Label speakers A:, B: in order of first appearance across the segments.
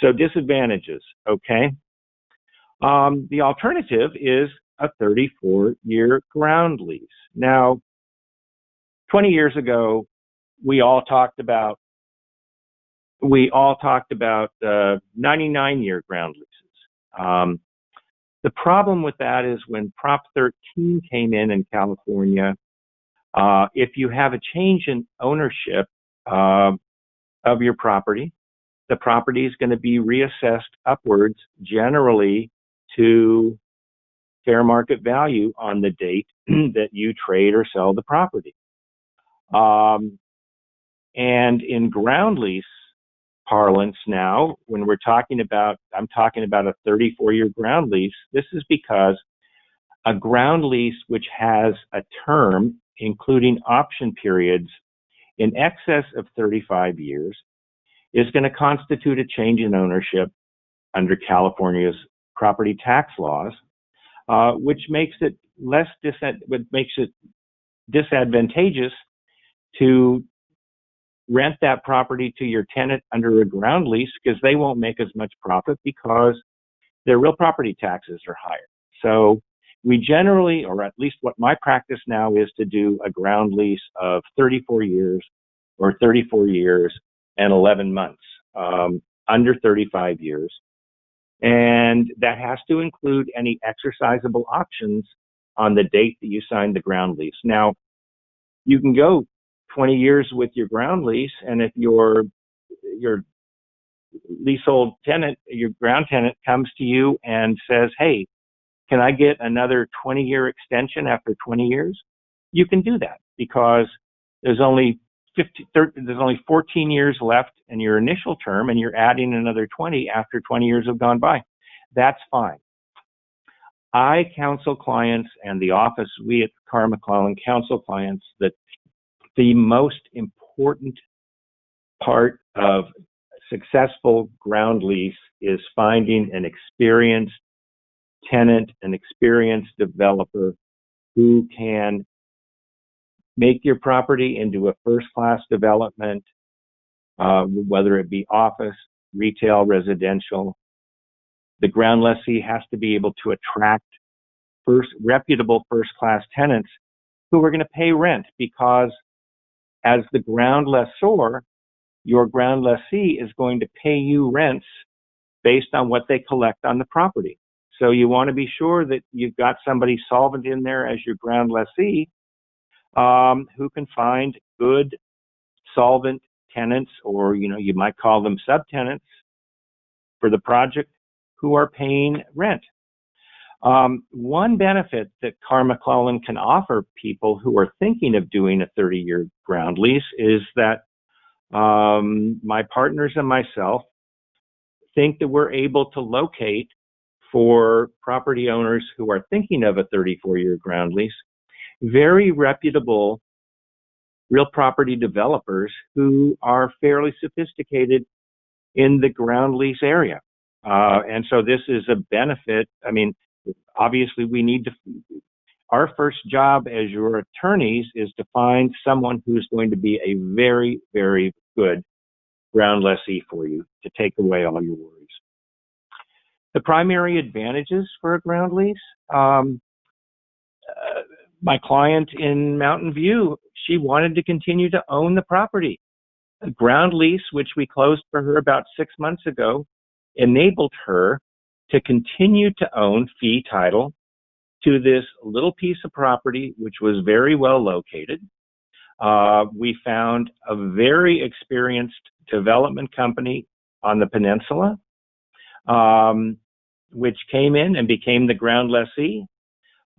A: So disadvantages, okay? The alternative is a 34-year ground lease. Now, 20 years ago, we all talked about 99-year ground leases. The problem with that is when Prop 13 came in California, if you have a change in ownership of your property, the property is going to be reassessed upwards generally to fair market value on the date that you trade or sell the property. And in ground lease parlance now, when I'm talking about a 34-year ground lease, this is because a ground lease which has a term, including option periods, in excess of 35 years, is going to constitute a change in ownership under California's property tax laws, which makes it disadvantageous to rent that property to your tenant under a ground lease, because they won't make as much profit because their real property taxes are higher. So we generally, or at least what my practice now is, to do a ground lease of 34 years or 34 years and 11 months, under 35 years. And that has to include any exercisable options on the date that you signed the ground lease. Now, you can go 20 years with your ground lease, and if your leasehold tenant, your ground tenant, comes to you and says, hey, can I get another 20-year extension after 20 years? You can do that, because there's only 14 years left in your initial term, and you're adding another 20 after 20 years have gone by. That's fine. I counsel clients, and the office, we at Carr, McClellan, counsel clients that the most important part of successful ground lease is finding an experienced tenant, an experienced developer who can make your property into a first-class development, whether it be office, retail, residential. The ground lessee has to be able to attract reputable first-class tenants who are going to pay rent, because as the ground lessor, your ground lessee is going to pay you rents based on what they collect on the property. So you want to be sure that you've got somebody solvent in there as your ground lessee, who can find good solvent tenants, or you might call them subtenants for the project, who are paying rent. One benefit that Carr McClellan can offer people who are thinking of doing a 30-year ground lease is that my partners and myself think that we're able to locate, for property owners who are thinking of a 34-year ground lease, very reputable real property developers who are fairly sophisticated in the ground lease area. And so this is a benefit. I mean, obviously our first job as your attorneys is to find someone who's going to be a very, very good ground lessee for you, to take away all your worries. The primary advantages for a ground lease, my client in Mountain View, she wanted to continue to own the property. A ground lease, which we closed for her about 6 months ago, enabled her to continue to own fee title to this little piece of property, which was very well located. We found a very experienced development company on the peninsula, which came in and became the ground lessee.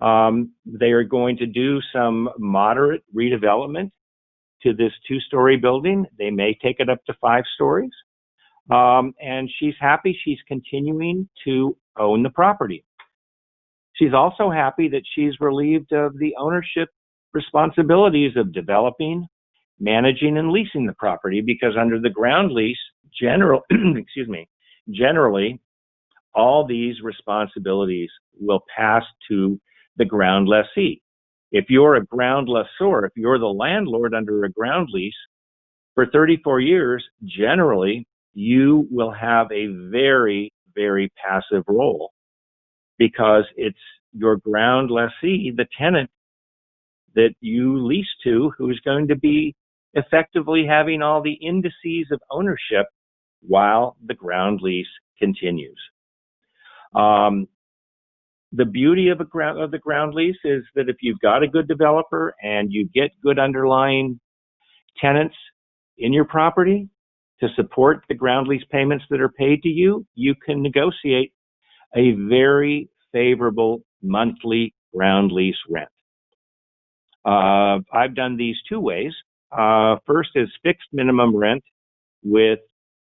A: They are going to do some moderate redevelopment to this 2-story building. They may take it up to 5 stories. And she's happy she's continuing to own the property. She's also happy that she's relieved of the ownership responsibilities of developing, managing, and leasing the property, because under the ground lease, generally, all these responsibilities will pass to the ground lessee. If you're a ground lessor, if you're the landlord under a ground lease for 34 years, generally you will have a very, very passive role because it's your ground lessee, the tenant that you lease to, who's going to be effectively having all the indices of ownership while the ground lease continues. The beauty of the ground lease is that if you've got a good developer and you get good underlying tenants in your property to support the ground lease payments that are paid to you, you can negotiate a very favorable monthly ground lease rent. I've done these two ways. First is fixed minimum rent with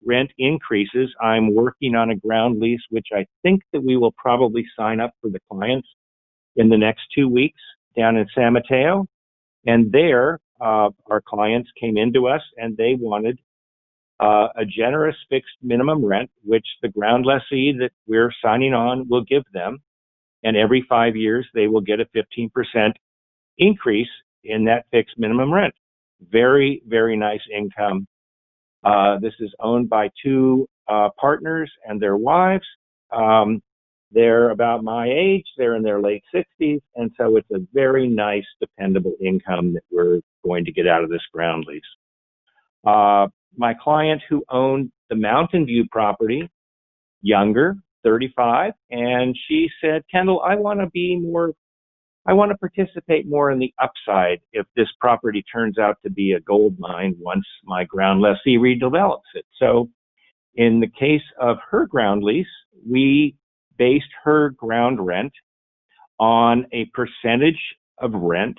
A: rent increases. I'm working on a ground lease, which I think that we will probably sign up for the clients in the next 2 weeks down in San Mateo. And there, our clients came into us and they wanted a generous fixed minimum rent, which the ground lessee that we're signing on will give them. And every 5 years, they will get a 15% increase in that fixed minimum rent. Very, very nice income. This is owned by two partners and their wives. They're about my age. They're in their late 60s. And so it's a very nice, dependable income that we're going to get out of this ground lease. My client who owned the Mountain View property, younger, 35, and she said, Kendall, I want to participate more in the upside if this property turns out to be a gold mine once my ground lessee redevelops it. So in the case of her ground lease, we based her ground rent on a percentage of rent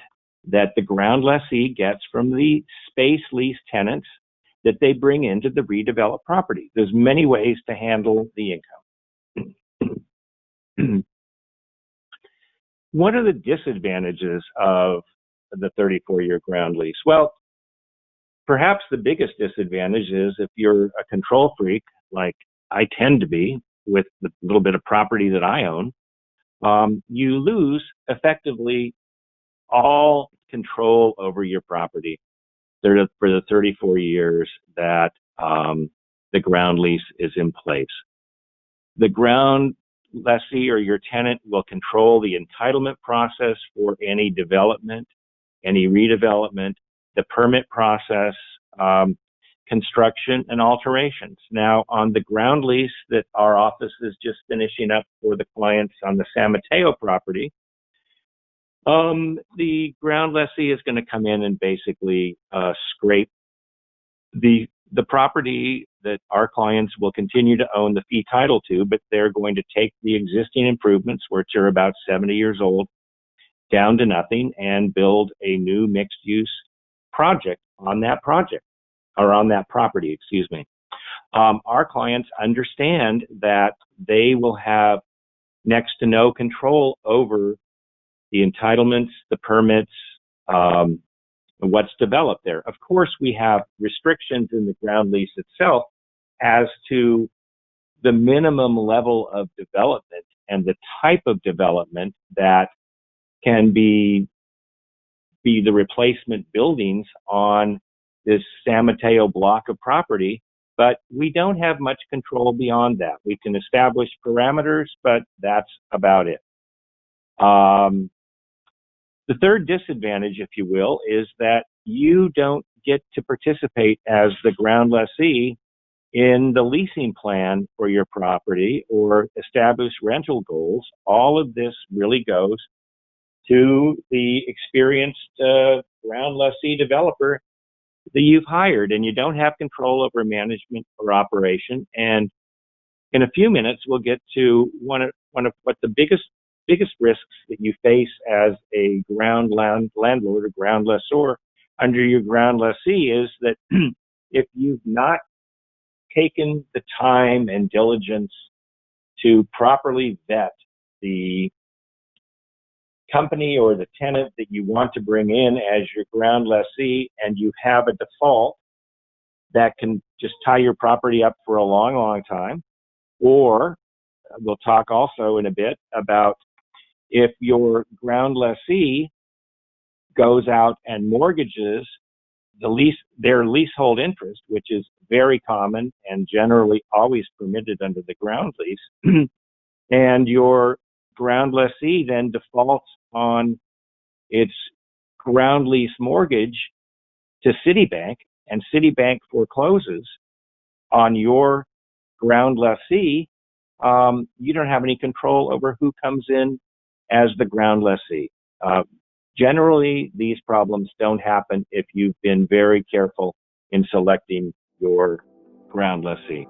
A: that the ground lessee gets from the space lease tenants that they bring into the redeveloped property. There's many ways to handle the income. What are the disadvantages of the 34-year ground lease? Well, perhaps the biggest disadvantage is if you're a control freak, like I tend to be with the little bit of property that I own, you lose effectively all control over your property for the 34 years that the ground lease is in place. The ground lessee or your tenant will control the entitlement process for any development, any redevelopment, the permit process, construction, and alterations. Now, on the ground lease that our office is just finishing up for the clients on the San Mateo property, the ground lessee is going to come in and basically scrape the property that our clients will continue to own the fee title to, but they're going to take the existing improvements, which are about 70 years old, down to nothing and build a new mixed-use project on that property, excuse me. Our clients understand that they will have next to no control over the entitlements, the permits, what's developed there. Of course, we have restrictions in the ground lease itself as to the minimum level of development and the type of development that can be the replacement buildings on this San Mateo block of property, but we don't have much control beyond that. We can establish parameters, but that's about it. The third disadvantage, if you will, is that you don't get to participate as the ground lessee in the leasing plan for your property or establish rental goals. All of this really goes to the experienced ground lessee developer that you've hired, and you don't have control over management or operation. And in a few minutes, we'll get to one of what the biggest risks that you face as a ground landlord or ground lessor under your ground lessee is that if you've not taken the time and diligence to properly vet the company or the tenant that you want to bring in as your ground lessee, and you have a default that can just tie your property up for a long, long time. Or we'll talk also in a bit about if your ground lessee goes out and mortgages their leasehold interest, which is very common and generally always permitted under the ground lease, and your ground lessee then defaults on its ground lease mortgage to Citibank, and Citibank forecloses on your ground lessee, you don't have any control over who comes in as the ground lessee. Generally, these problems don't happen if you've been very careful in selecting your ground lessee.